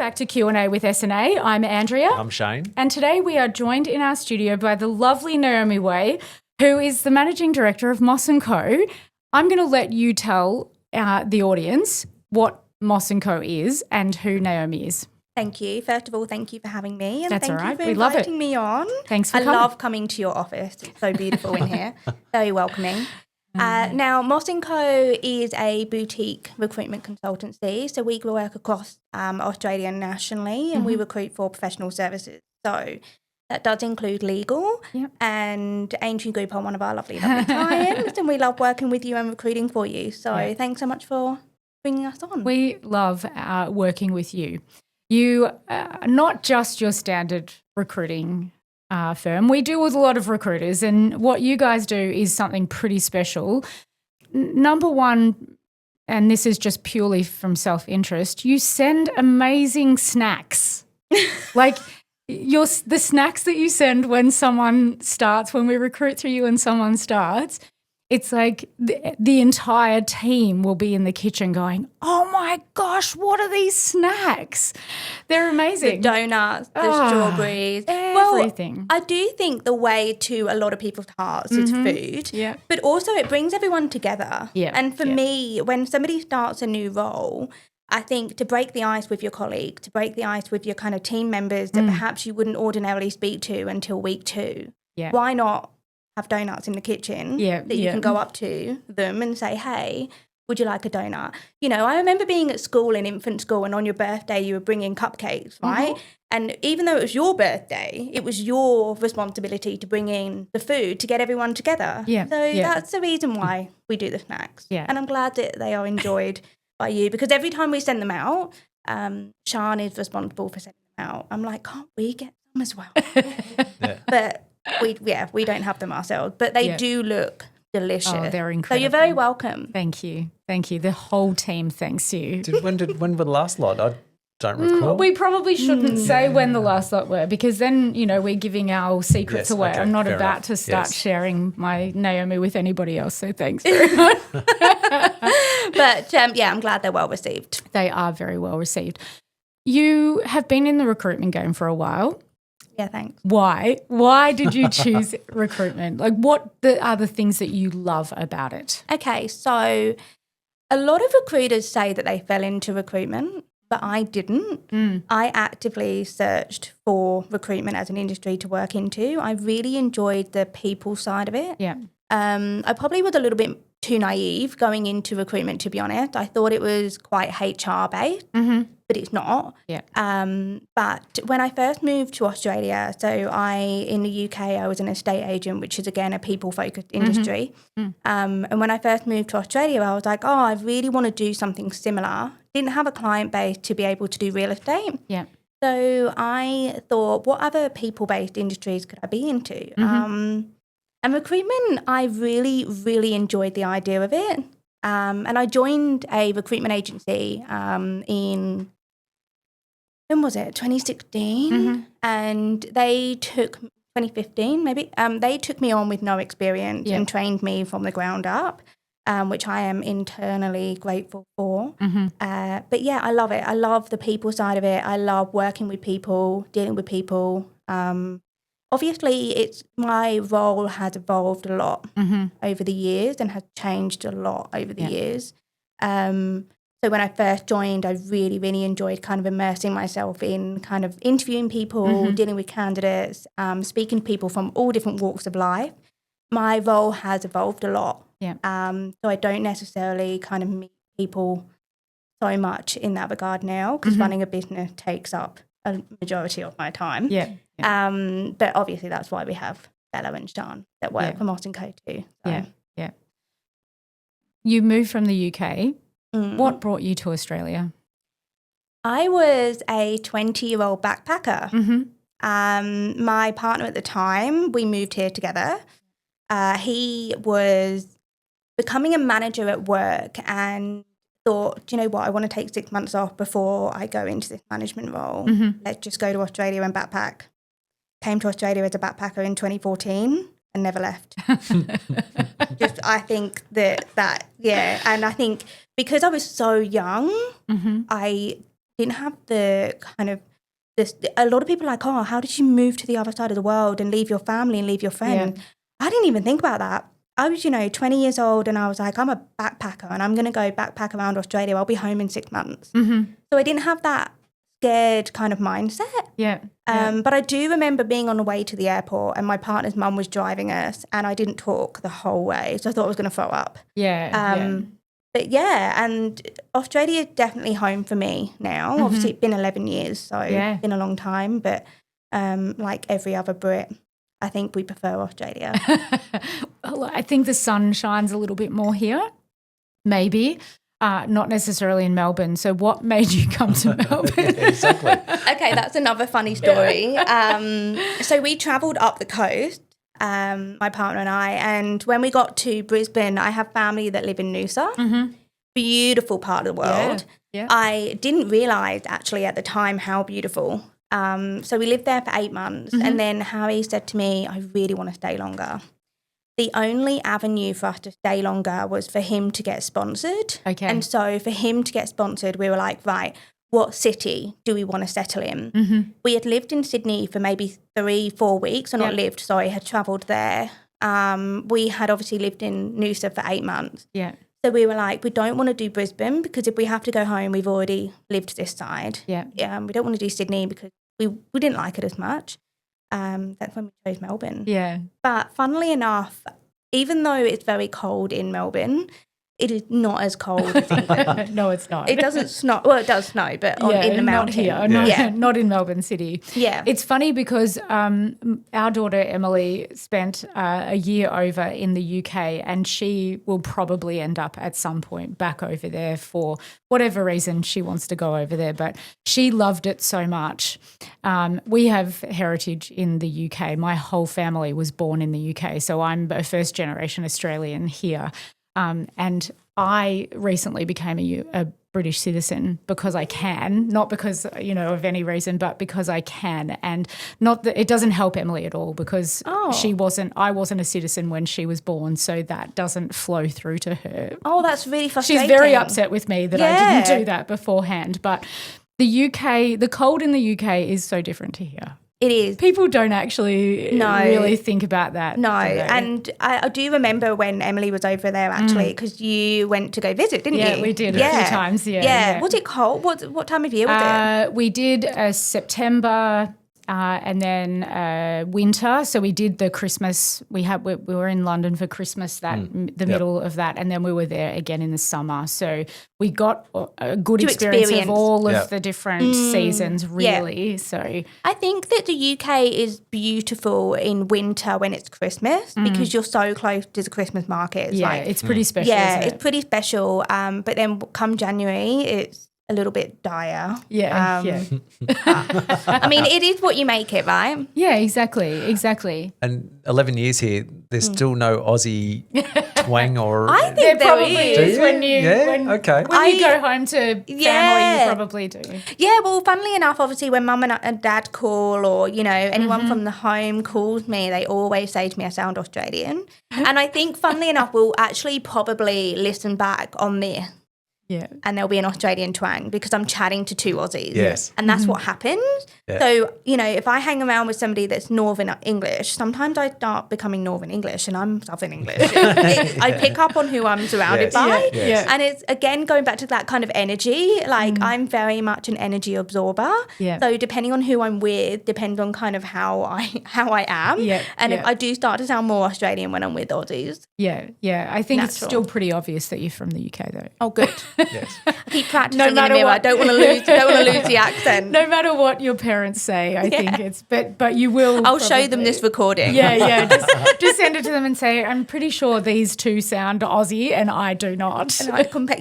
back to Q&A with S&A. I'm Andrea. I'm Shane. And today we are joined in our studio by the lovely Naomi Way, who is the Managing Director of Moss & Co. I'm going to let you tell the audience what Moss & Co is and who Naomi is. Thank you. First of all, thank you for having me. And That's thank all right. you for We love it. inviting me on. Thanks for I coming. love coming to your office. It's so beautiful in here. Very welcoming. Now, Moss & Co is a boutique recruitment consultancy. So we work across Australia and nationally, and we recruit for professional services. So that does include legal. Yep. And Aintree Group are one of our lovely clients, and we love working with you and recruiting for you. So thanks so much for bringing us on. We love working with you. You are not just your standard recruiting firm. We deal with a lot of recruiters, and what you guys do is something pretty special. Number one, and this is just purely from self-interest, you send amazing snacks. Like the snacks that you send when someone starts, when we recruit through you and someone starts, it's like the entire team will be in the kitchen going, oh my gosh, what are these snacks? They're amazing. The donuts, the strawberries. Everything. Well, I do think the way to a lot of people's hearts is food. Yeah. But also it brings everyone together. Yeah. And for me, when somebody starts a new role, I think to break the ice with your colleague, to break the ice with your kind of team members that perhaps you wouldn't ordinarily speak to until week 2, why not have donuts in the kitchen that you can go up to them and say, hey, would you like a donut? You know, I remember being at school, in infant school, and on your birthday you were bringing cupcakes, right? And even though it was your birthday, it was your responsibility to bring in the food to get everyone together. So that's the reason why we do the snacks. And I'm glad that they are enjoyed by you, because every time we send them out, Sean is responsible for sending them out. I'm like, can't we get them as well? But we don't have them ourselves, but they do look delicious. Oh, they're incredible. So you're very welcome. Thank you. Thank you. The whole team thanks you. When were the last lot? I don't recall. We probably shouldn't say when the last lot were, because then, you know, we're giving our secrets away. Okay, I'm not fair about enough. to start sharing my Naomi with anybody else, so thanks very much. But I'm glad they're well received. They are very well received. You have been in the recruitment game for a while. Yeah, thanks. Why? Why did you choose recruitment? Like, what are the things that you love about it? Okay, so a lot of recruiters say that they fell into recruitment, but I didn't. I actively searched for recruitment as an industry to work into. I really enjoyed the people side of it. Yeah. I probably was a little bit too naive going into recruitment, to be honest. I thought it was quite HR based, but it's not. Yeah. But when I first moved to Australia, so in the UK, I was an estate agent, which is again a people-focused industry. And when I first moved to Australia, I was like, I really want to do something similar. Didn't have a client base to be able to do real estate. Yeah. So I thought, what other people-based industries could I be into? And recruitment, I really, really enjoyed the idea of it. And I joined a recruitment agency in, when was it, 2016? And they took, 2015 maybe, they took me on with no experience and trained me from the ground up, which I am internally grateful for. But yeah, I love it. I love the people side of it. I love working with people, dealing with people. Obviously, my role has evolved a lot over the years and has changed a lot over the years. So when I first joined, I really, really enjoyed kind of immersing myself in kind of interviewing people, dealing with candidates, speaking to people from all different walks of life. My role has evolved a lot. Yeah. So I don't necessarily kind of meet people so much in that regard now, because running a business takes up a majority of my time. But obviously that's why we have Bella and Sean that work for Moss & Co too. So. Yeah. You moved from the UK. What brought you to Australia? I was a 20-year-old backpacker. My partner at the time, we moved here together. He was becoming a manager at work and thought, do you know what, I want to take 6 months off before I go into this management role. Let's just go to Australia and backpack. Came to Australia as a backpacker in 2014 and never left. I think that and I think because I was so young, I didn't have the kind of this. A lot of people are like, oh, how did you move to the other side of the world and leave your family and leave your friends? I didn't even think about that. I was, 20 years old and I was like, I'm a backpacker and I'm going to go backpack around Australia. I'll be home in 6 months. Mm-hmm. So I didn't have that scared kind of mindset. Yeah. But I do remember being on the way to the airport and my partner's mum was driving us and I didn't talk the whole way. So I thought I was going to throw up. But and Australia is definitely home for me now. Mm-hmm. Obviously, it's been 11 years, so it's been a long time. But like every other Brit, I think we prefer Australia. Well, I think the sun shines a little bit more here, maybe. Not necessarily in Melbourne. So what made you come to Melbourne? Exactly. Okay, that's another funny story. So we travelled up the coast, my partner and I, and when we got to Brisbane, I have family that live in Noosa. Mm-hmm. Beautiful part of the world. Yeah. I didn't realise actually at the time how beautiful. So we lived there for 8 months and then Harry said to me, I really want to stay longer. The only avenue for us to stay longer was for him to get sponsored. Okay. And so for him to get sponsored, we were like, right, what city do we want to settle in? Mm-hmm. We had lived in Sydney for maybe 3-4 weeks, or not lived, sorry, had travelled there. We had obviously lived in Noosa for 8 months. Yeah. So we were like, we don't want to do Brisbane because if we have to go home, we've already lived this side. Yeah. We don't want to do Sydney because we didn't like it as much. That's when we chose Melbourne. Yeah. But funnily enough, even though it's very cold in Melbourne, it is not as cold as England. No, it's not. It doesn't snow. Well, it does snow, but in the mountain. Not here. Not in Melbourne City. Yeah. It's funny because our daughter Emily spent a year over in the UK and she will probably end up at some point back over there for whatever reason she wants to go over there. But she loved it so much. We have heritage in the UK. My whole family was born in the UK, so I'm a first-generation Australian here. And I recently became a British citizen because I can, not because, of any reason, but because I can. And not that it doesn't help Emily at all because I wasn't a citizen when she was born, so that doesn't flow through to her. Oh, that's really frustrating. She's very upset with me that I didn't do that beforehand. But the cold in the UK is so different to here. It is. People don't actually really think about that. No, and I do remember when Emily was over there actually because you went to go visit, didn't you? Yeah, we did a few times, yeah. Was it cold? What time of year was it? We did September and then winter. So we did the Christmas. We were in London for Christmas the middle of that, and then we were there again in the summer. So we got a good experience of all of the different seasons, really. Yeah. So I think that the UK is beautiful in winter when it's Christmas because you're so close to the Christmas market. It's pretty special. Yeah, isn't it? It's pretty special. But then come January, it's a little bit dire. Yeah. I mean, it is what you make it, right? Yeah, exactly. And 11 years here, there's still no Aussie twang or... I think there probably is. When you go home to family, you probably do. Yeah, well, funnily enough, obviously when mum and dad call or, anyone from the home calls me, they always say to me I sound Australian. And I think, funnily enough, we'll actually probably listen back on this. Yeah. And there'll be an Australian twang because I'm chatting to two Aussies. Yes. And that's what happens. Yeah. So, if I hang around with somebody that's Northern English, sometimes I start becoming Northern English and I'm Southern English. I pick up on who I'm surrounded by. Yes. And it's, again, going back to that kind of energy, like I'm very much an energy absorber. Yeah. So depending on who I'm with, depends on kind of how I am. Yeah. And if I do start to sound more Australian when I'm with Aussies. Yeah. I think it's still pretty obvious that you're from the UK though. Oh, good. Yes. I keep practicing in the mirror. I don't want to lose the accent. No matter what your parents say, I think it's but you will. I'll show them this recording. Yeah. Just send it to them and say, I'm pretty sure these two sound Aussie and I do not. And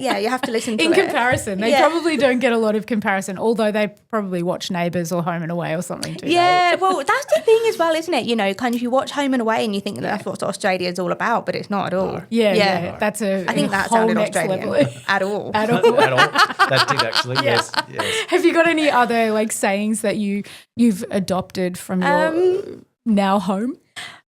you have to listen to in it. Comparison. They probably don't get a lot of comparison, although they probably watch Neighbours or Home and Away or something too. Yeah, well, that's the thing as well, isn't it? Kind of you watch Home and Away and you think that's what Australia is all about, but it's not at all. Yeah. That's I think that sounded Australian at all. At all. That did actually, yes. Have you got any other sayings that you've adopted from your now home?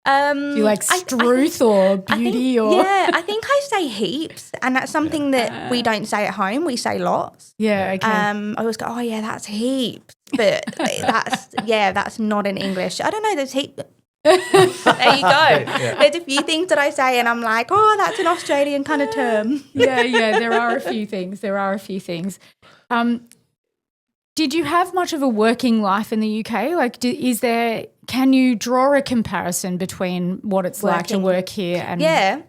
Do you like struth or beauty or? Yeah, I think I say heaps, and that's something that we don't say at home. We say lots. Yeah, okay. I always go, oh yeah, that's heaps, but that's not in English. I don't know. There's heaps. There you go. There's a few things that I say, and I'm like, oh, that's an Australian kind of term. Yeah. There are a few things. Did you have much of a working life in the UK? Like, can you draw a comparison between what it's like to work here? And yeah.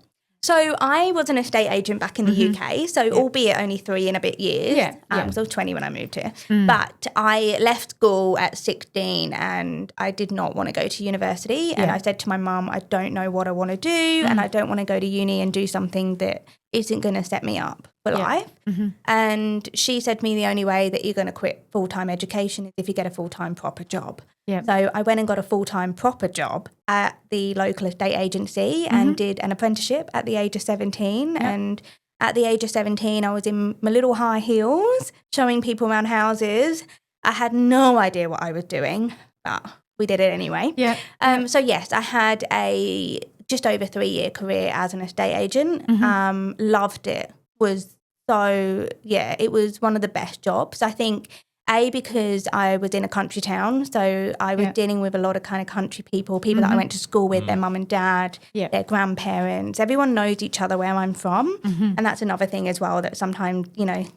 So I was an estate agent back in the UK, so albeit only 3 and a bit years. So I was 20 when I moved here. But I left school at 16 and I did not want to go to university. And I said to my mum, I don't know what I want to do and I don't want to go to uni and do something that isn't going to set me up for life. And she said to me, the only way that you're going to quit full-time education is if you get a full-time proper job. So I went and got a full-time proper job at the local estate agency and did an apprenticeship at the age of 17. And at the age of 17, I was in my little high heels showing people around houses. I had no idea what I was doing, but we did it anyway. So yes, I had a just over 3-year career as an estate agent. Loved it. It was one of the best jobs. I think, because I was in a country town, so I was dealing with a lot of kind of country people that I went to school with, their mum and dad, their grandparents. Everyone knows each other where I'm from. And that's another thing as well, that sometimes,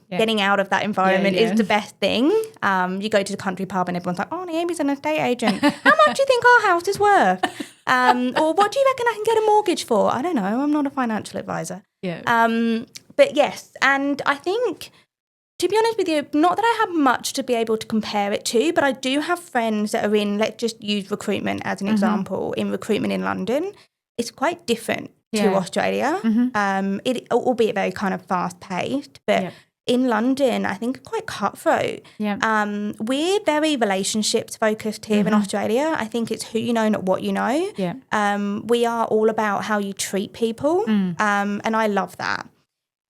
getting out of that environment is the best thing. You go to the country pub and everyone's like, oh, Naomi's an estate agent. How much do you think our house is worth? Or what do you reckon I can get a mortgage for? I don't know. I'm not a financial advisor. But yes, and I think, to be honest with you, not that I have much to be able to compare it to, but I do have friends that are in, let's just use recruitment as an example, in recruitment in London. It's quite different to Australia, albeit very kind of fast-paced, but in London, I think quite cutthroat. We're very relationships-focused here in Australia. I think it's who you know, not what you know. We are all about how you treat people, and I love that.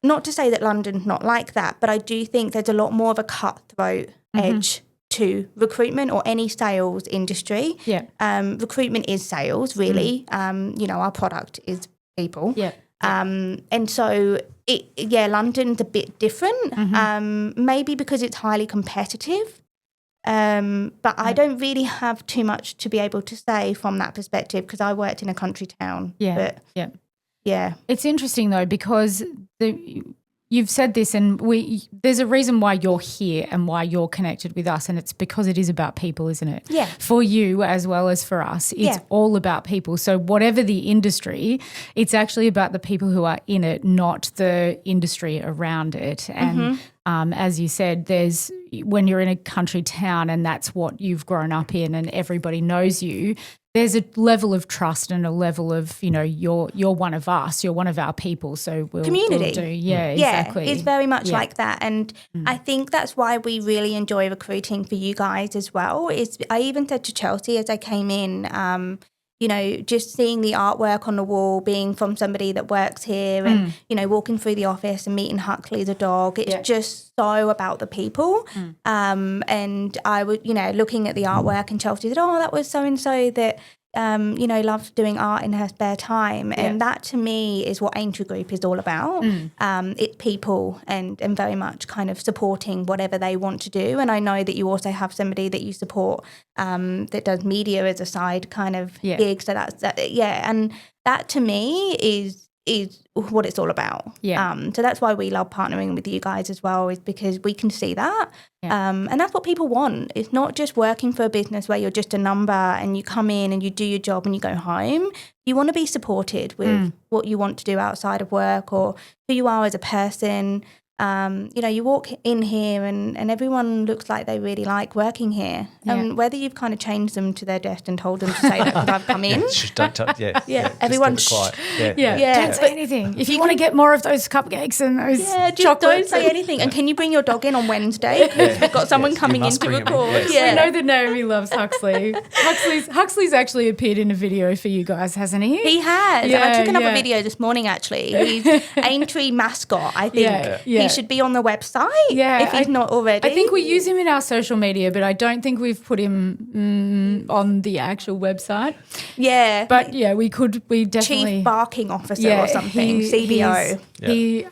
Not to say that London's not like that, but I do think there's a lot more of a cutthroat edge to recruitment or any sales industry. Recruitment is sales, really. Our product is people. And so, London's a bit different, maybe because it's highly competitive. But I don't really have too much to be able to say from that perspective because I worked in a country town. Yeah. It's interesting though, because you've said this, and there's a reason why you're here and why you're connected with us, and it's because it is about people, isn't it? For you as well as for us, it's all about people. So whatever the industry, it's actually about the people who are in it, not the industry around it. And as you said, when you're in a country town and that's what you've grown up in and everybody knows you, there's a level of trust and a level of, you're one of us, you're one of our people, so we'll community. Exactly. It's very much like that, and I think that's why we really enjoy recruiting for you guys as well. I even said to Chelsea as I came in, just seeing the artwork on the wall, being from somebody that works here and, walking through the office and meeting Huxley the dog, it's just so about the people. And I was, looking at the artwork, and Chelsea said, oh, that was so-and-so that, loves doing art in her spare time. And that to me is what Aintree Group is all about. It's people and very much kind of supporting whatever they want to do. And I know that you also have somebody that you support that does media as a side kind of gig. So and that to me is what it's all about. So that's why we love partnering with you guys as well, is because we can see that. And that's what people want. It's not just working for a business where you're just a number and you come in and you do your job and you go home. You want to be supported with what you want to do outside of work or who you are as a person. You walk in here and everyone looks like they really like working here. And whether you've kind of changed them to their desk and told them to say that because I've come in. Don't touch, everyone's quiet. Don't say anything. If you want to get more of those cupcakes and those chocolates. Don't say anything. And can you bring your dog in on Wednesday? Because we've got someone coming in to record. We know that Naomi loves Huxley. Huxley's actually appeared in a video for you guys, hasn't he? He has. And I took another video this morning actually. He's Aintree mascot, I think. He he should be on the website if he's not already. I think we use him in our social media, but I don't think we've put him on the actual website. Yeah. But yeah, we definitely. Chief Barking Officer or something, CBO.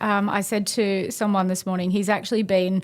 I said to someone this morning, he's actually been,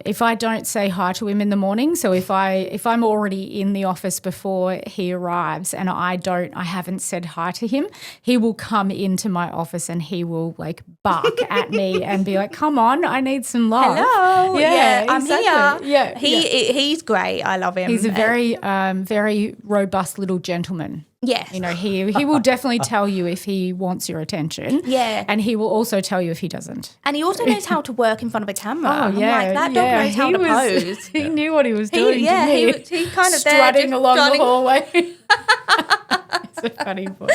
if I don't say hi to him in the morning, so if I'm already in the office before he arrives and I haven't said hi to him, he will come into my office and he will like bark at me and be like, "Come on, I need some love." Hello, yeah, I'm exactly. here. Yeah, he's great. I love him. He's a very robust little gentleman. Yes. You know, he will definitely tell you if he wants your attention. Yeah. And he will also tell you if he doesn't. And he also knows how to work in front of a camera. Oh, yeah. I'm like, that dog knows how to pose. He knew what he was doing. He kind of strutting along the hallway. It's a funny point.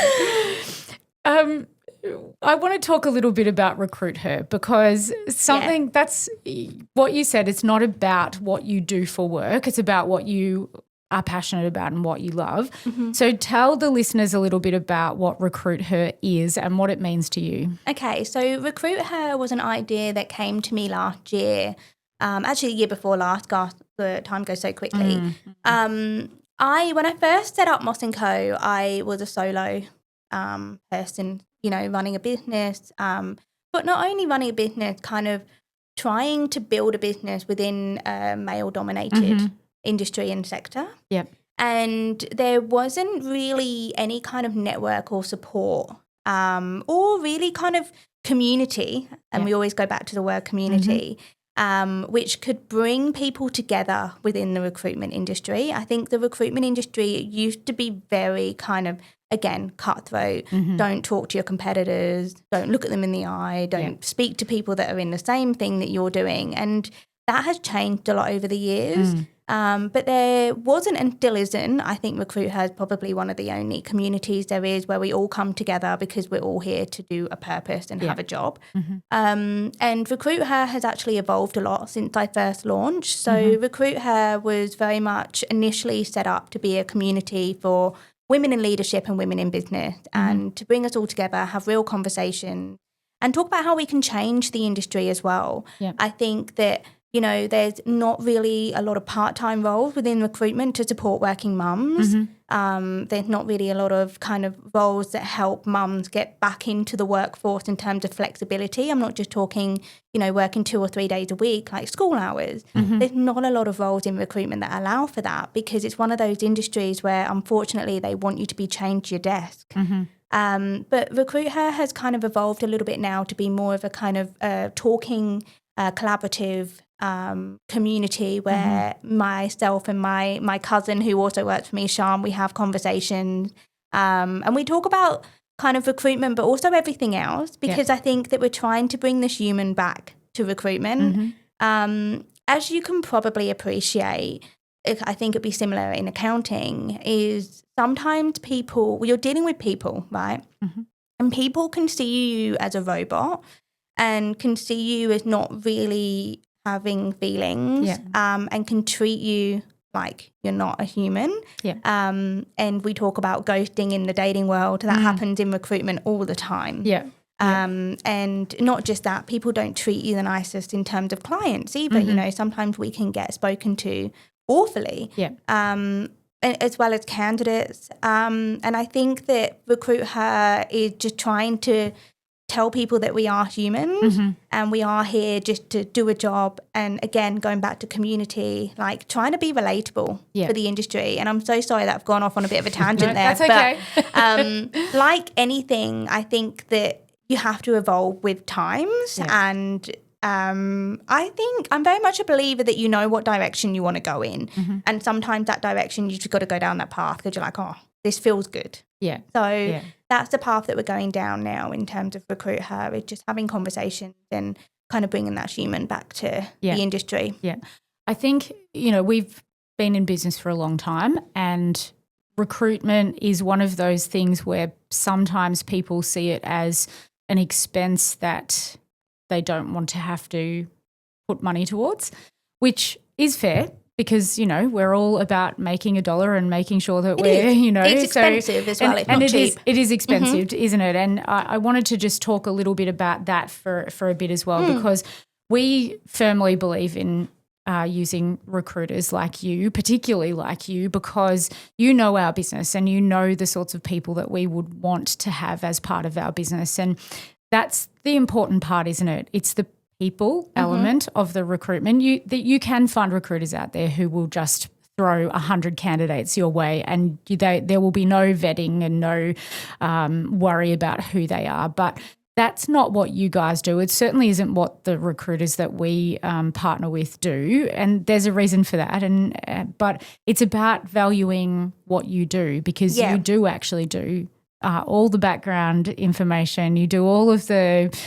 I want to talk a little bit about RecruitHer because that's what you said. It's not about what you do for work. It's about what you are passionate about and what you love. Mm-hmm. So tell the listeners a little bit about what RecruitHer is and what it means to you. Okay, so RecruitHer was an idea that came to me last year, actually the year before last. Gosh, the time goes so quickly. Mm-hmm. When I first set up Moss & Co, I was a solo person, you know, running a business, but not only running a business, kind of trying to build a business within a male-dominated industry and sector. Yep. And there wasn't really any kind of network or support or really kind of community, and we always go back to the word community, which could bring people together within the recruitment industry. I think the recruitment industry used to be very kind of, again, cutthroat. Don't talk to your competitors, don't look at them in the eye, don't speak to people that are in the same thing that you're doing. And that has changed a lot over the years. But there wasn't and still isn't. I think RecruitHer is probably one of the only communities there is where we all come together because we're all here to do a purpose and have a job. And RecruitHer has actually evolved a lot since I first launched. So RecruitHer was very much initially set up to be a community for women in leadership and women in business and to bring us all together, have real conversations and talk about how we can change the industry as well. I think that, you know, there's not really a lot of part-time roles within recruitment to support working mums. There's not really a lot of kind of roles that help mums get back into the workforce in terms of flexibility. I'm not just talking, you know, working 2 or 3 days a week like school hours. There's not a lot of roles in recruitment that allow for that because it's one of those industries where unfortunately they want you to be chained to your desk. But RecruitHer has kind of evolved a little bit now to be more of a kind of talking, collaborative community where myself and my cousin who also works for me, Sean, we have conversations and we talk about kind of recruitment but also everything else because I think that we're trying to bring this human back to recruitment. As you can probably appreciate, I think it'd be similar in accounting, is sometimes you're dealing with people, right? And people can see you as a robot and can see you as not really having feelings and can treat you like you're not a human. And we talk about ghosting in the dating world. That happens in recruitment all the time. And not just that, people don't treat you the nicest in terms of clients either. You know, sometimes we can get spoken to awfully. As well as candidates. And I think that RecruitHer is just trying to tell people that we are humans and we are here just to do a job. And again, going back to community, like trying to be relatable for the industry. And I'm so sorry that I've gone off on a bit of a tangent there. That's okay. But like anything, I think that you have to evolve with times. And I think I'm very much a believer that you know what direction you want to go in. And sometimes that direction, you just got to go down that path because you're like, oh, this feels good. So that's the path that we're going down now in terms of RecruitHer, is just having conversations and kind of bringing that human back to the industry. I think, you know, we've been in business for a long time and recruitment is one of those things where sometimes people see it as an expense that they don't want to have to put money towards, which is fair. Because, you know, we're all about making a dollar and making sure that it's expensive as well. It's not cheap. It is expensive, isn't it? And I wanted to just talk a little bit about that for a bit as well, because we firmly believe in using recruiters like you, particularly like you, because you know our business and you know the sorts of people that we would want to have as part of our business. And that's the important part, isn't it? It's the people element of the recruitment. You can find recruiters out there who will just throw 100 candidates your way and there will be no vetting and no worry about who they are. But that's not what you guys do. It certainly isn't what the recruiters that we partner with do, and there's a reason for that. But it's about valuing what you do, because you do actually do all the background information. You do all of the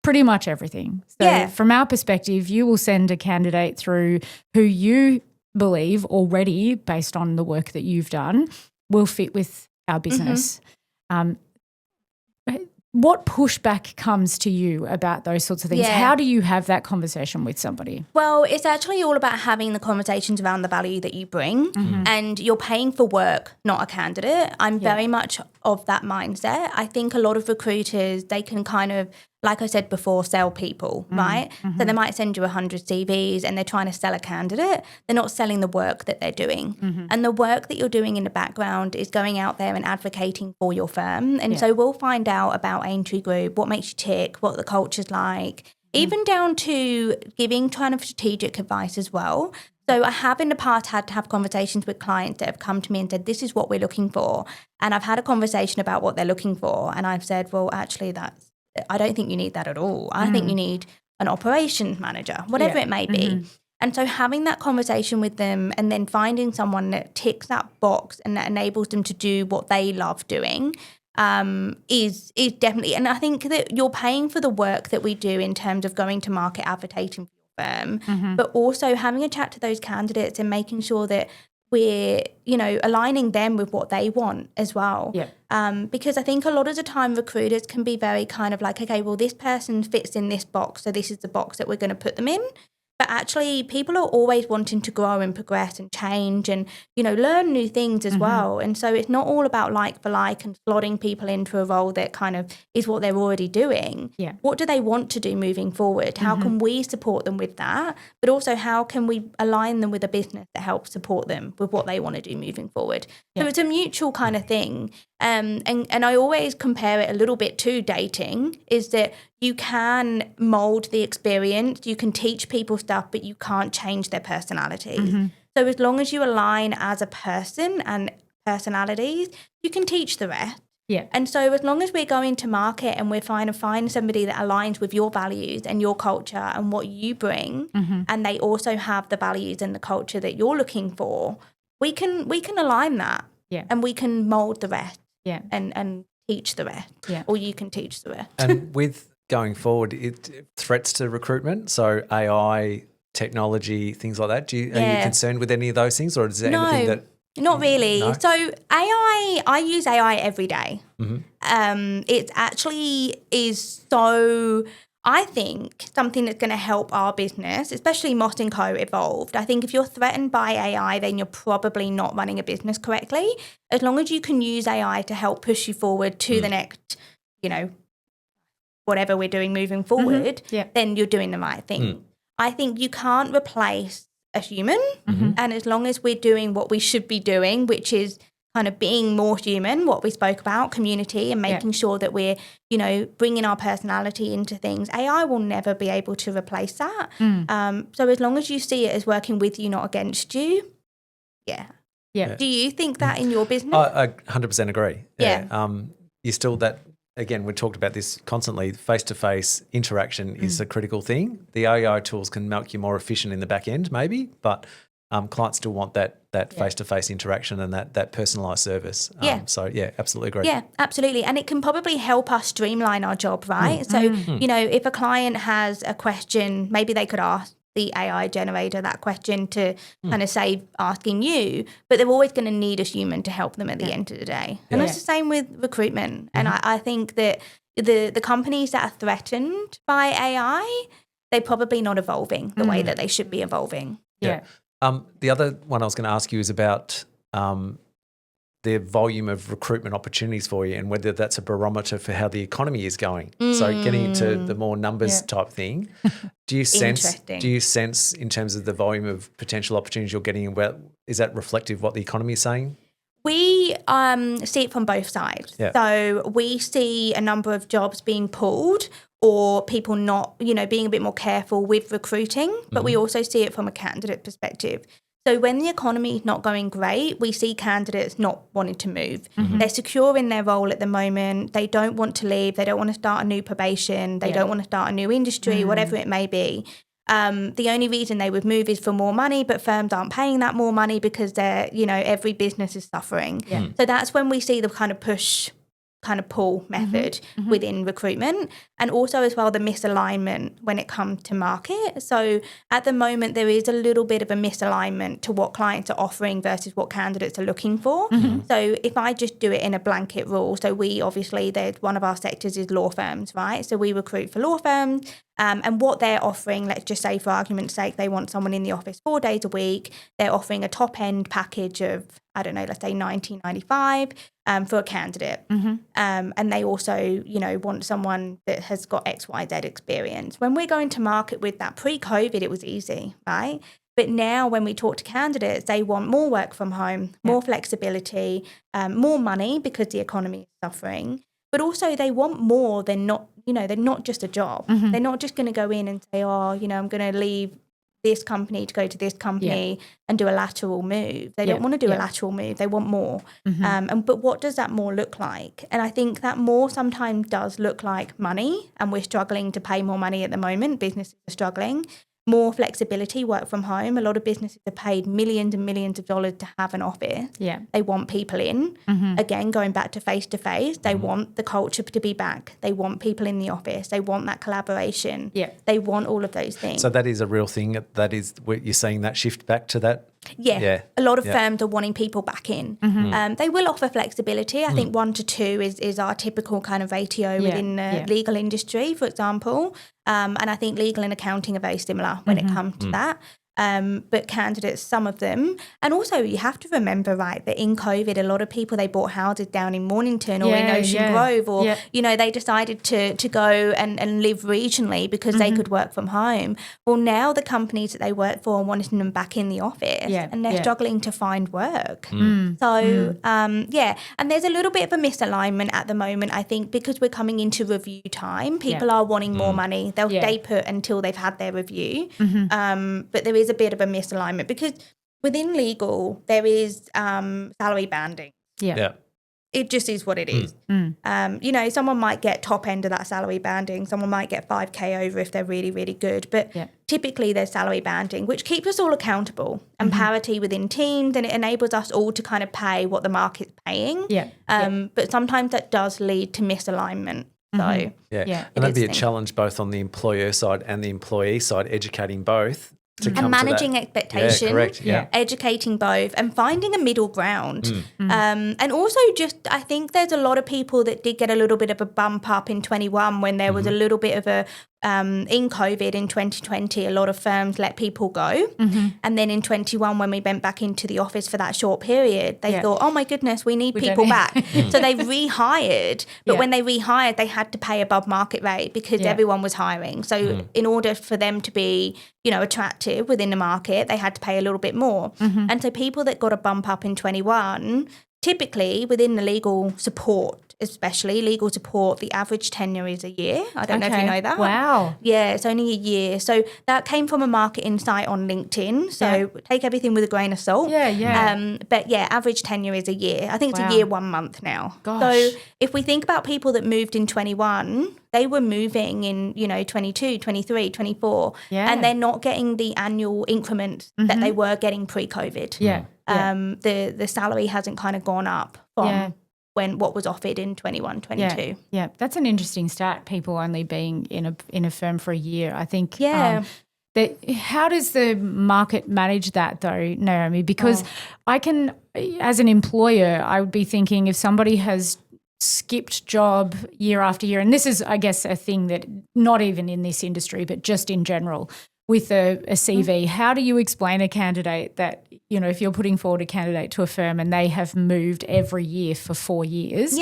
pretty much everything. So from our perspective, you will send a candidate through who you believe already, based on the work that you've done, will fit with our business. What pushback comes to you about those sorts of things? Yeah. How do you have that conversation with somebody? Well, it's actually all about having the conversations around the value that you bring, and you're paying for work, not a candidate. I'm very much of that mindset. I think a lot of recruiters, they can kind of, like I said before, sell people, right? So they might send you 100 CVs and they're trying to sell a candidate. They're not selling the work that they're doing. And the work that you're doing in the background is going out there and advocating for your firm. And so we'll find out about Aintree Group, what makes you tick, what the culture's like, even down to giving kind of strategic advice as well. So I have in the past had to have conversations with clients that have come to me and said, this is what we're looking for. And I've had a conversation about what they're looking for. And I've said, well, actually, I don't think you need that at all. I think you need an operations manager, whatever it may be. And so having that conversation with them and then finding someone that ticks that box and that enables them to do what they love doing is definitely, and I think that you're paying for the work that we do in terms of going to market advertising for your firm, but also having a chat to those candidates and making sure that we're, aligning them with what they want as well. Because I think a lot of the time recruiters can be very kind of like, okay, well, this person fits in this box, so this is the box that we're going to put them in. But actually, people are always wanting to grow and progress and change and, learn new things as well. And so it's not all about like for like and slotting people into a role that kind of is what they're already doing. What do they want to do moving forward? How can we support them with that? But also, how can we align them with a business that helps support them with what they want to do moving forward? So it's a mutual kind of thing. And I always compare it a little bit to dating, is that you can mold the experience, you can teach people stuff, but you can't change their personality. So as long as you align as a person and personalities, you can teach the rest. And so as long as we're going to market and we're trying to find somebody that aligns with your values and your culture and what you bring, and they also have the values and the culture that you're looking for, we can align that. And we can mold the rest. And teach the rest. Or you can teach the rest. And with going forward, threats to recruitment, so AI, technology, things like that. Are you concerned with any of those things, or is there anything that? Not really. No? So AI, I use AI every day. It actually is so, I think, something that's going to help our business, especially Moss & Co. Evolved. I think if you're threatened by AI, then you're probably not running a business correctly. As long as you can use AI to help push you forward to the next, whatever we're doing moving forward, then you're doing the right thing. I think you can't replace a human. And as long as we're doing what we should be doing, which is kind of being more human, what we spoke about, community, and making sure that we're, bringing our personality into things, AI will never be able to replace that. So as long as you see it as working with you, not against you, Do you think that in your business? I 100% agree. You still that, again, we talked about this constantly, face-to-face interaction is a critical thing. The AI tools can make you more efficient in the back end maybe, but clients still want that face-to-face interaction and that personalised service. So, absolutely agree. Yeah, absolutely. And it can probably help us streamline our job, right? So, if a client has a question, maybe they could ask the AI generator that question to kind of save asking you, but they're always going to need a human to help them at the end of the day. And it's the same with recruitment. And I think that the companies that are threatened by AI, they're probably not evolving the way that they should be evolving. The other one I was going to ask you is about the volume of recruitment opportunities for you and whether that's a barometer for how the economy is going. So getting into the more numbers type thing, do you sense in terms of the volume of potential opportunities you're getting, is that reflective of what the economy is saying? We see it from both sides. Yeah. So we see a number of jobs being pulled or people not, being a bit more careful with recruiting, but we also see it from a candidate perspective. So when the economy is not going great, we see candidates not wanting to move. They're secure in their role at the moment. They don't want to leave. They don't want to start a new probation. They don't want to start a new industry, whatever it may be. The only reason they would move is for more money, but firms aren't paying that more money because they're, every business is suffering. Yeah. So that's when we see the kind of pull method within recruitment, and also as well the misalignment when it comes to market. So at the moment there is a little bit of a misalignment to what clients are offering versus what candidates are looking for. So if I just do it in a blanket rule, so we obviously, one of our sectors is law firms, right? So we recruit for law firms. And what they're offering, let's just say for argument's sake, they want someone in the office 4 days a week. They're offering a top end package of, I don't know, let's say $19.95 for a candidate. And they also, want someone that has got XYZ experience. When we're going to market with that, pre-COVID, it was easy, right? But now when we talk to candidates, they want more work from home, more flexibility, more money because the economy is suffering. But also they want more than they're not just a job. They're not just going to go in and say, I'm going to leave this company to go to this company and do a lateral move. They don't want to do a lateral move. They want more. But what does that more look like? And I think that more sometimes does look like money, and we're struggling to pay more money at the moment. Businesses are struggling. More flexibility, work from home. A lot of businesses are paid millions and millions of dollars to have an office. Yeah. They want people in. Again, going back to face, they want the culture to be back. They want people in the office. They want that collaboration. Yeah. They want all of those things. So that is a real thing. That is, you're seeing that shift back to that? Yeah. A lot of firms are wanting people back in. They will offer flexibility. I think 1 to 2 is our typical kind of ratio within the legal industry, for example. And I think legal and accounting are very similar when it comes to that. But candidates, some of them, and also you have to remember, right, that in COVID, a lot of people, they bought houses down in Mornington or in Ocean Grove, or, they decided to go and live regionally because they could work from home. Well, now the companies that they work for are wanting them back in the office and they're struggling to find work. So, and there's a little bit of a misalignment at the moment, I think, because we're coming into review time. People are wanting more money. They'll stay put until they've had their review. But there is a bit of a misalignment because within legal there is salary banding. It just is what it is. Someone might get top end of that salary banding, someone might get 5k over if they're really, really good, but typically there's salary banding, which keeps us all accountable and parity within teams, and it enables us all to kind of pay what the market's paying. But sometimes that does lead to misalignment. So and that'd be a challenge both on the employer side and the employee side, educating both. And managing expectation, educating both, and finding a middle ground. And also just, I think there's a lot of people that did get a little bit of a bump up in 21 when there was a little bit of a, in COVID in 2020, a lot of firms let people go. And then in 21, when we went back into the office for that short period, they thought, oh my goodness, we need people back. So they rehired. But when they rehired, they had to pay above market rate because everyone was hiring. So in order for them to be, attractive within the market, they had to pay a little bit more. And so people that got a bump up in 21, typically within the legal support, especially legal support, the average tenure is a year. I don't know if you know that. Wow. Yeah, it's only a year. So that came from a market insight on LinkedIn. So take everything with a grain of salt. But average tenure is a year. I think it's a year, 1 month now. Gosh. So if we think about people that moved in 21, they were moving in, 22, 23, 24, and they're not getting the annual increments that they were getting pre-COVID. The salary hasn't kind of gone up from what was offered in 21, 22. Yeah, that's an interesting stat, people only being in a firm for a year. I think how does the market manage that though, Naomi? Because I can, as an employer, I would be thinking if somebody has skipped job year after year, and this is, I guess, a thing that not even in this industry, but just in general, with a CV, how do you explain a candidate that, if you're putting forward a candidate to a firm and they have moved every year for 4 years,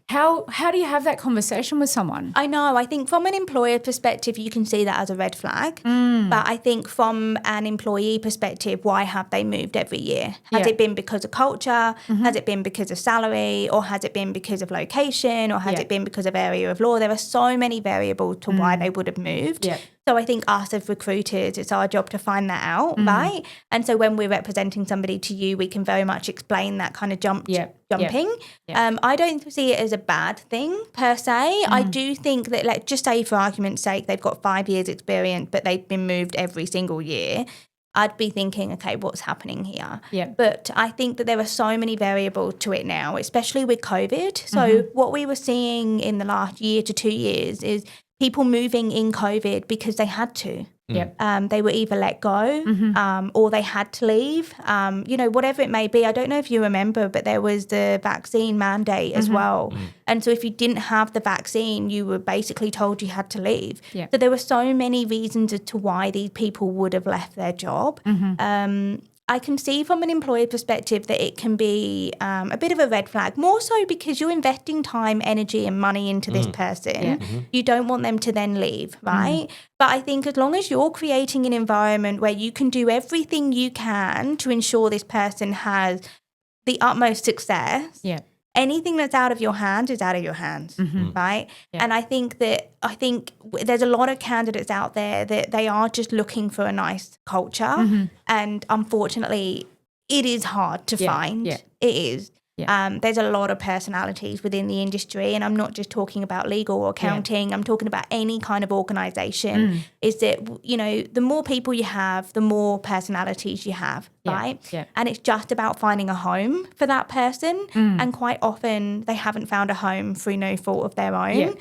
how do you have that conversation with someone? I know. I think from an employer perspective, you can see that as a red flag. But I think from an employee perspective, why have they moved every year? Has it been because of culture? Has it been because of salary? Or has it been because of location? Or has it been because of area of law? There are so many variables to why they would have moved. So I think us as recruiters, it's our job to find that out, right? And so when we're representing somebody to you, we can very much explain that kind of jumping. I don't see it as a bad thing per se. I do think that, let's just say for argument's sake, they've got 5 years experience, but they've been moved every single year. I'd be thinking, okay, what's happening here? But I think that there are so many variables to it now, especially with COVID. So what we were seeing in the last year to 2 years is people moving in COVID because they had to. They were either let go or they had to leave, whatever it may be. I don't know if you remember, but there was the vaccine mandate as well. And so if you didn't have the vaccine, you were basically told you had to leave. So there were so many reasons as to why these people would have left their job. I can see from an employer perspective that it can be a bit of a red flag, more so because you're investing time, energy and money into this person. You don't want them to then leave, right? But I think as long as you're creating an environment where you can do everything you can to ensure this person has the utmost success, anything that's out of your hands is out of your hands, right? And I think there's a lot of candidates out there that they are just looking for a nice culture, and unfortunately, it is hard to find. It is. There's a lot of personalities within the industry, and I'm not just talking about legal or accounting. I'm talking about any kind of organisation. Is that, the more people you have, the more personalities you have, right? And it's just about finding a home for that person. And quite often they haven't found a home through no fault of their own.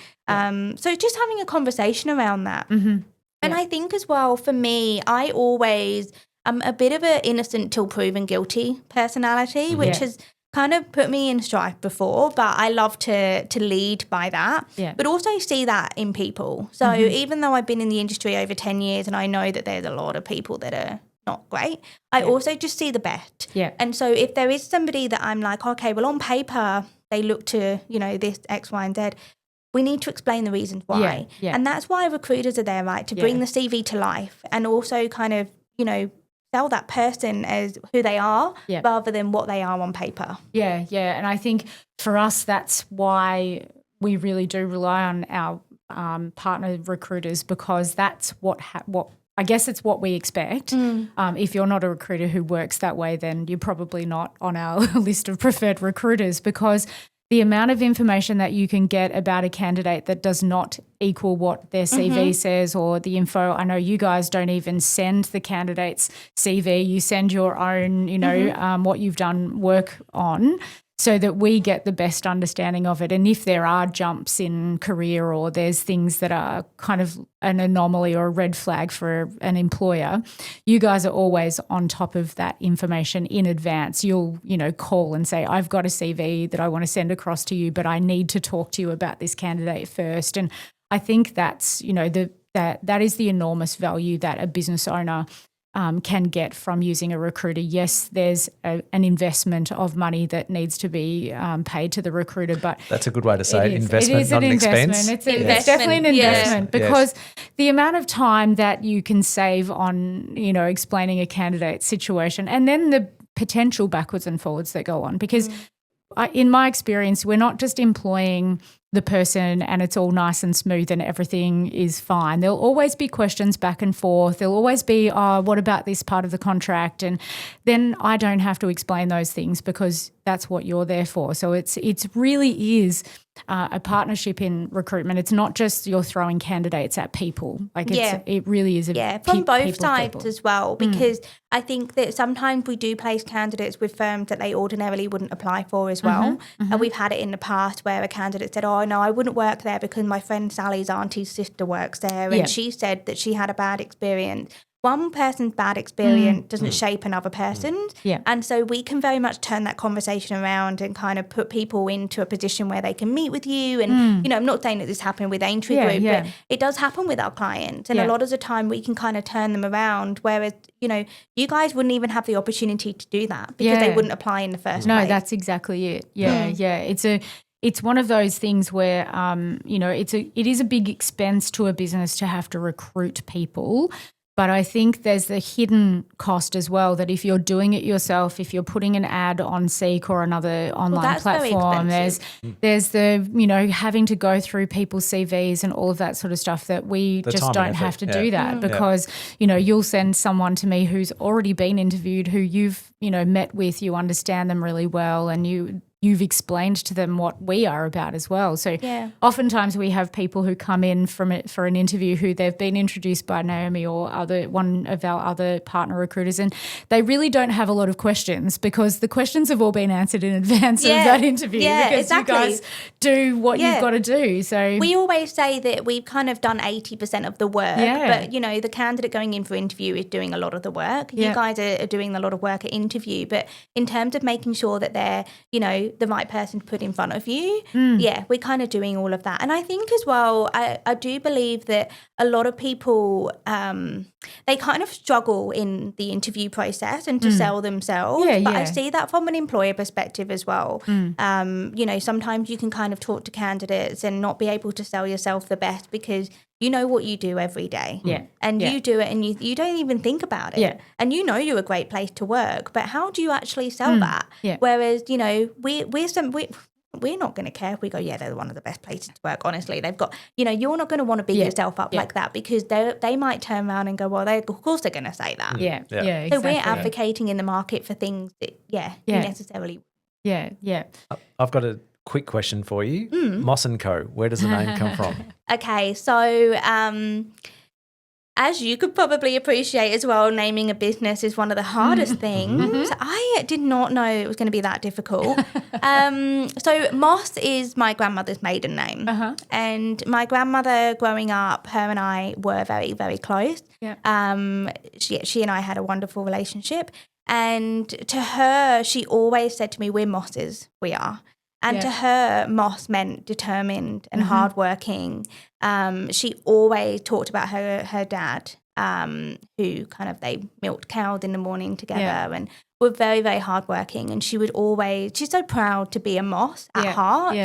So just having a conversation around that. And I think as well, for me, I'm a bit of an innocent till proven guilty personality, which has kind of put me in strife before, but I love to lead by that, but also see that in people. So even though I've been in the industry over 10 years and I know that there's a lot of people that are not great, I also just see the best. And so if there is somebody that I'm like, okay, well on paper, they look to, this X, Y, and Z, we need to explain the reasons why. And that's why recruiters are there, right? To bring the CV to life and also kind of, sell that person as who they are rather than what they are on paper. And I think for us, that's why we really do rely on our partner recruiters, because that's what I guess it's what we expect. If you're not a recruiter who works that way, then you're probably not on our list of preferred recruiters, because the amount of information that you can get about a candidate that does not equal what their CV says or the info. I know you guys don't even send the candidate's CV. You send your own, what you've done work on, so that we get the best understanding of it. And if there are jumps in career or there's things that are kind of an anomaly or a red flag for an employer, you guys are always on top of that information in advance. You'll, call and say, I've got a CV that I want to send across to you, but I need to talk to you about this candidate first. And I think that's, that is the enormous value that a business owner can get from using a recruiter. Yes, there's an investment of money that needs to be paid to the recruiter, but that's a good way to say it. Investment, not an expense. It's definitely an investment, because the amount of time that you can save on, explaining a candidate's situation, and then the potential backwards and forwards that go on, because in my experience, we're not just employing the person and it's all nice and smooth and everything is fine. There'll always be questions back and forth. There'll always be, what about this part of the contract? And then I don't have to explain those things, because that's what you're there for. So it's really is a partnership in recruitment. It's not just you're throwing candidates at people. It really is from both sides as well, because I think that sometimes we do place candidates with firms that they ordinarily wouldn't apply for as well. And we've had it in the past where a candidate said, oh, no, I wouldn't work there because my friend Sally's auntie's sister works there and she said that she had a bad experience. one person's bad experience doesn't shape another person's. Yeah. And so we can very much turn that conversation around and kind of put people into a position where they can meet with you. And, I'm not saying that this happened with Aintree Group, but it does happen with our clients. And a lot of the time we can kind of turn them around, whereas, you guys wouldn't even have the opportunity to do that because they wouldn't apply in the first place. No, that's exactly it. Yeah. It's one of those things where, it is a big expense to a business to have to recruit people. But I think there's the hidden cost as well, that if you're doing it yourself, if you're putting an ad on Seek or another online platform, there's the, having to go through people's CVs and all of that sort of stuff that we just don't have to do that because, you'll send someone to me who's already been interviewed, who you've, met with, you understand them really well, and you've explained to them what we are about as well. So oftentimes we have people who come in for an interview who they've been introduced by Naomi or one of our other partner recruiters, and they really don't have a lot of questions because the questions have all been answered in advance of that interview because you guys do what you've got to do. So we always say that we've kind of done 80% of the work, but, the candidate going in for interview is doing a lot of the work. You guys are doing a lot of work at interview, but in terms of making sure that they're, the right person to put in front of you. We're kind of doing all of that. And I think as well, I do believe that a lot of people, they kind of struggle in the interview process and to sell themselves. But I see that from an employer perspective as well. Sometimes you can kind of talk to candidates and not be able to sell yourself the best because you know what you do every day. And you do it and you don't even think about it. And you're a great place to work, but how do you actually sell that? Whereas, we're not going to care if we go, they're one of the best places to work. Honestly, they've got, you're not going to want to beat yourself up like that because they might turn around and go, well, of course they're going to say that. Exactly. So we're advocating in the market for things that, you necessarily. I've got a quick question for you. Moss & Co. Where does the name come from? Okay, so as you could probably appreciate as well, naming a business is one of the hardest things. I did not know it was going to be that difficult. So Moss is my grandmother's maiden name. And my grandmother growing up, her and I were very, very close. She and I had a wonderful relationship. And to her, she always said to me, we're Mosses, we are. And to her, Moss meant determined and hardworking. She always talked about her dad, who kind of they milked cows in the morning together and were very, very hardworking. And she's so proud to be a Moss at heart.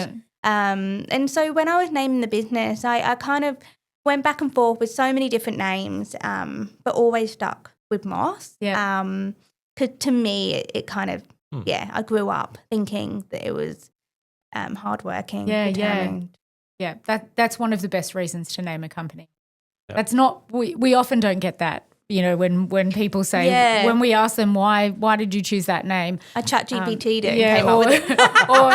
And so when I was naming the business, I kind of went back and forth with so many different names, but always stuck with Moss. Because to me, it kind of, I grew up thinking that it was hardworking, determined. That's one of the best reasons to name a company. That's not we often don't get that. When people say when we ask them why did you choose that name? A ChatGPT came up with it. or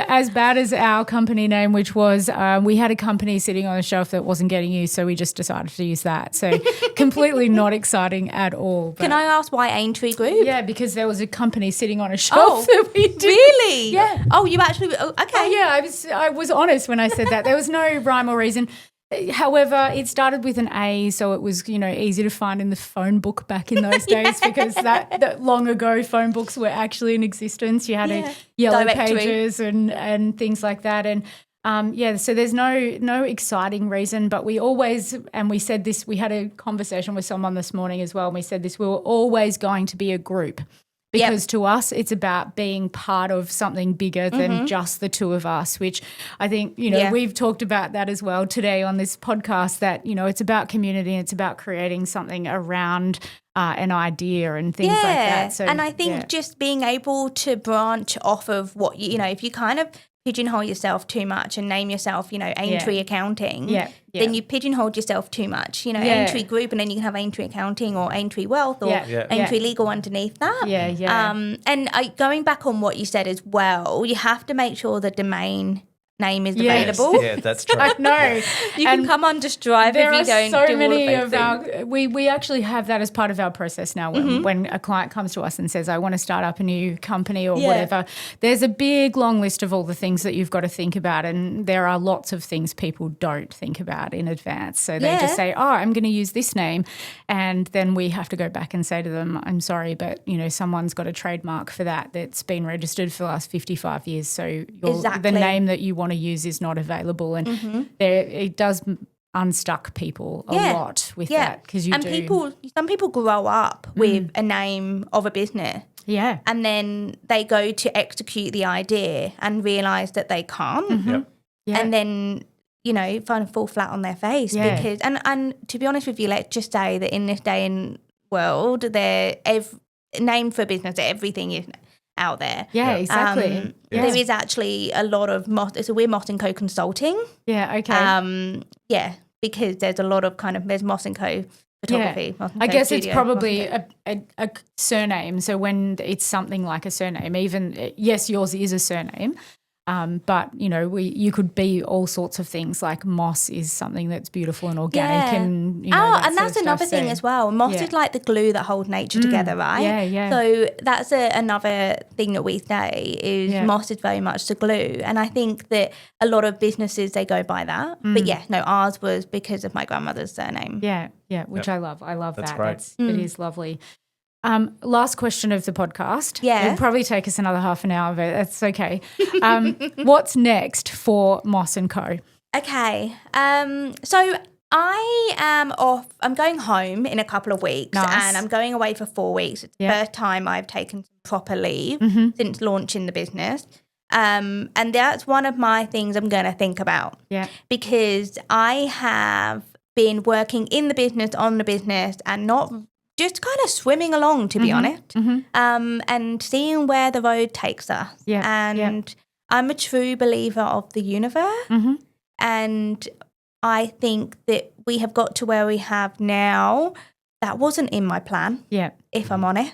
as bad as our company name, which was we had a company sitting on a shelf that wasn't getting used, so we just decided to use that. So completely not exciting at all. Can I ask why Aintree Group? Yeah, because there was a company sitting on a shelf that we did. Really? Yeah. Oh, you actually? Okay. Oh, yeah, I was honest when I said that. There was no rhyme or reason. However, it started with an A, so it was, easy to find in the phone book back in those days because that long ago phone books were actually in existence. You had yellow directory pages and things like that. And so there's no exciting reason, but we always, and we said this, we had a conversation with someone this morning as well, and we said this, we were always going to be a group. Because to us, it's about being part of something bigger than just the two of us, which I think, we've talked about that as well today on this podcast, that, it's about community and it's about creating something around an idea and things like that. So, and I think just being able to branch off of what, if you kind of pigeonhole yourself too much and name yourself, Aintree Accounting, then you pigeonhole yourself too much, Aintree Group, and then you can have Aintree Accounting or Aintree Wealth or Aintree Legal underneath that. And going back on what you said as well, you have to make sure the domain name is Yes. available. Yeah, that's true. I know. You can come on Just Drive There if you are don't so do many all of those things. our. We actually have that as part of our process now. When a client comes to us and says, "I want to start up a new company" or whatever, there's a big long list of all the things that you've got to think about, and there are lots of things people don't think about in advance. So they just say, "Oh, I'm going to use this name," and then we have to go back and say to them, "I'm sorry, but someone's got a trademark for that's been registered for the last 55 years. So the name that you want to use is not available," and it does unstuck people a lot with that because some people grow up with a name of a business. Yeah. And then they go to execute the idea and realise that they can't. Yep. Yeah. And then, kind of fall flat on their face because and to be honest with you, let's just say that in this day and world, name for business, everything is out there. Yeah, exactly. There is actually a lot of so we're Moss & Co Consulting. Yeah, okay. Because there's a lot of there's Moss & Co photography. Yeah. I guess it's probably a surname. So when it's something like a surname, even, yes, yours is a surname, but, you could be all sorts of things. Like moss is something that's beautiful and organic and, and that's another thing as well. Moss is like the glue that holds nature together, right? Yeah, yeah. So that's another thing that we say is moss is very much the glue. And I think that a lot of businesses, they go by that. But ours was because of my grandmother's surname. Yeah, yeah, which I love. I love that's that. Great. It is lovely. Last question of the podcast. Yeah. It'll probably take us another half an hour, but that's okay. What's next for Moss & Co? Okay. So I am off. I'm going home in a couple of weeks. Nice. And I'm going away for 4 weeks. It's the first time I've taken some proper leave since launching the business. And that's one of my things I'm going to think about. Yeah. Because I have been working in the business, on the business, and not just kind of swimming along, to be honest, and seeing where the road takes us. Yeah, and I'm a true believer of the universe, and I think that we have got to where we have now. That wasn't in my plan, if I'm honest.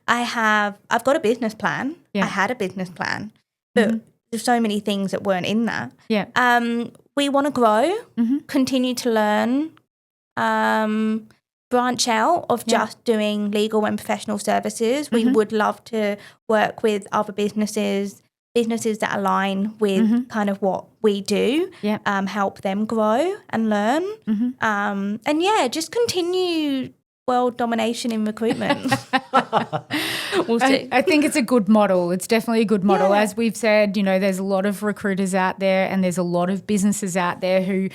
I've got a business plan. I had a business plan, but there's so many things that weren't in that. We want to grow, continue to learn, branch out of just doing legal and professional services. We would love to work with other businesses that align with kind of what we do, help them grow and learn. And just continue world domination in recruitment. We'll see. I think it's a good model. It's definitely a good model. As we've said, there's a lot of recruiters out there and there's a lot of businesses out there who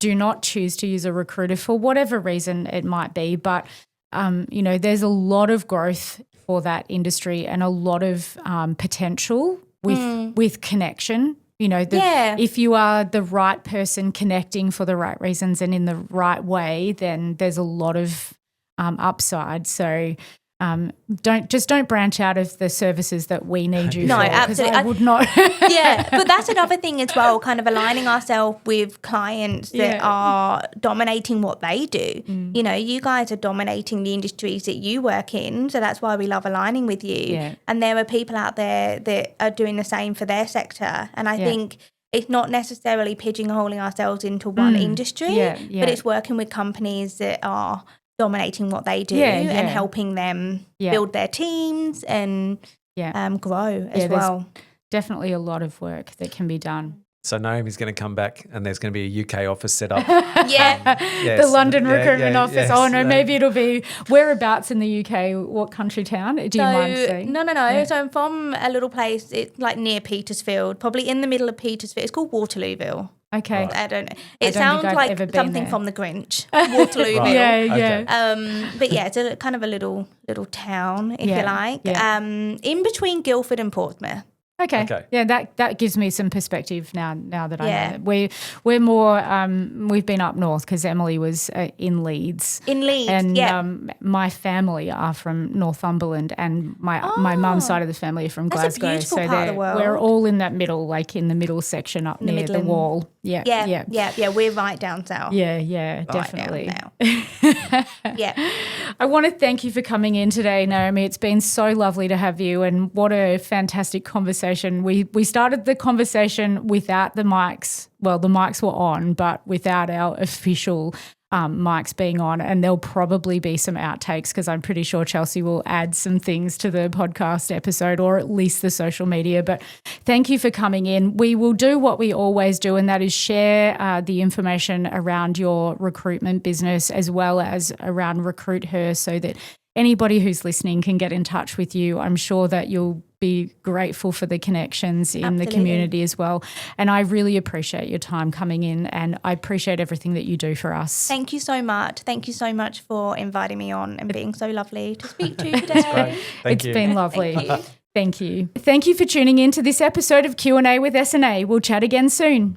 do not choose to use a recruiter for whatever reason it might be. But, there's a lot of growth for that industry and a lot of potential with connection. If you are the right person connecting for the right reasons and in the right way, then there's a lot of upside. So don't branch out of the services that we need you for. No, absolutely. I would not. But that's another thing as well, kind of aligning ourselves with clients that are dominating what they do. You guys are dominating the industries that you work in, so that's why we love aligning with you. And there are people out there that are doing the same for their sector. And I think it's not necessarily pigeonholing ourselves into one industry, but it's working with companies that are dominating what they do and helping them build their teams and grow as well. Definitely a lot of work that can be done. So Naomi's going to come back and there's going to be a UK office set up. The London recruitment office. Yes, oh, no, maybe it'll be whereabouts in the UK, what country town? Do you mind saying? No. Yeah. So I'm from a little place, it's like near Petersfield, probably in the middle of Petersfield. It's called Waterlooville. Okay. I don't know. It sounds like something from The Grinch. Waterlooville. But it's a kind of a little town, if you like. In between Guildford and Portsmouth. Okay. Yeah, that gives me some perspective now that I know. We're more we've been up north because Emily was in Leeds. And my family are from Northumberland and my mum's side of the family are from Glasgow. That's a beautiful part of the world. We're all in that middle, like in the middle section up near the wall. Yeah. We're right down south. Yeah, definitely. Yeah. I want to thank you for coming in today, Naomi. It's been so lovely to have you and what a fantastic conversation conversation. We started the conversation without the mics. Well, the mics were on, but without our official mics being on, and there'll probably be some outtakes because I'm pretty sure Chelsea will add some things to the podcast episode, or at least the social media. But thank you for coming in. We will do what we always do, and that is share the information around your recruitment business as well as around RecruitHer, so that anybody who's listening can get in touch with you. I'm sure that you'll be grateful for the connections in the community as well. And I really appreciate your time coming in, and I appreciate everything that you do for us. Thank you so much. Thank you so much for inviting me on and being so lovely to speak to today. Thank you. It's been lovely. Thank you. Thank you for tuning in to this episode of Q&A with S&A. We'll chat again soon.